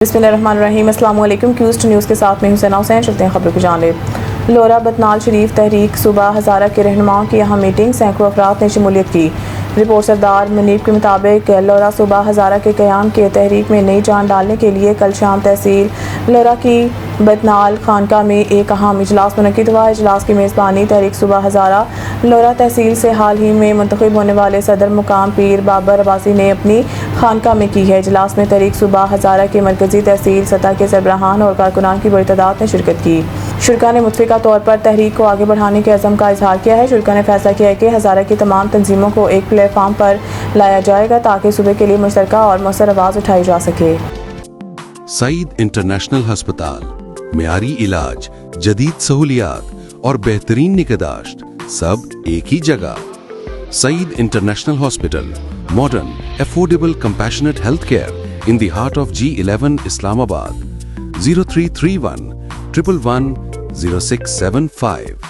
बिस्मिल्लाहिर्रहमानिर्रहीम। अस्सलाम वालेकुम। क्यूज़ टू न्यूज़ के साथ में हुसैन हुसैन। चलते हैं खबरों की जानिब। लोरा बतनाल शरीफ तहरीक सूबा हज़ारा के रहनुमाओं की यहाँ मीटिंग, सैकड़ों अफराद ने शमूलियत की। रिपोर्ट सरदार मुनीब के मुताबिक लोरा सूबा हज़ारा के क़याम के तहरीक में नई जान डालने के लिए कल शाम तहसील लोरा की बतनाल खानका में एक अहम इजलास मुनक़िद हुआ। इजलास की मेज़बानी तहरीक सूबा हज़ारा लोरा तहसील से हाल ही में मुंतखब होने वाले सदर मुकाम पीर बाबर अब्बासी ने अपनी खानका में की है। इजलास में तहरीक सूबा हज़ारा के मरकज़ी तहसील सतह के सरबराहान और कारकुनान की बड़ी तादाद ने शिरकत की। शुरा ने मुतफ़िका तौर पर तहरीक को आगे बढ़ाने के अज़म का इजहार किया है। शुरा ने फैसला किया है कि हज़ारा की तमाम तंजीमों को एक प्लेटफार्म पर लाया जाएगा ताकि सूबे के लिए मुश्तरका और मौसर आवाज़ उठाई जा सके। सईद इंटरनेशनल हस्पताल, मेयारी इलाज, जदीद सहूलियात और बेहतरीन निगहदाश्त सब एक ही जगह। Saeed international hospital, modern, affordable, compassionate health care in the heart of G11 Islamabad. 0331 111 0675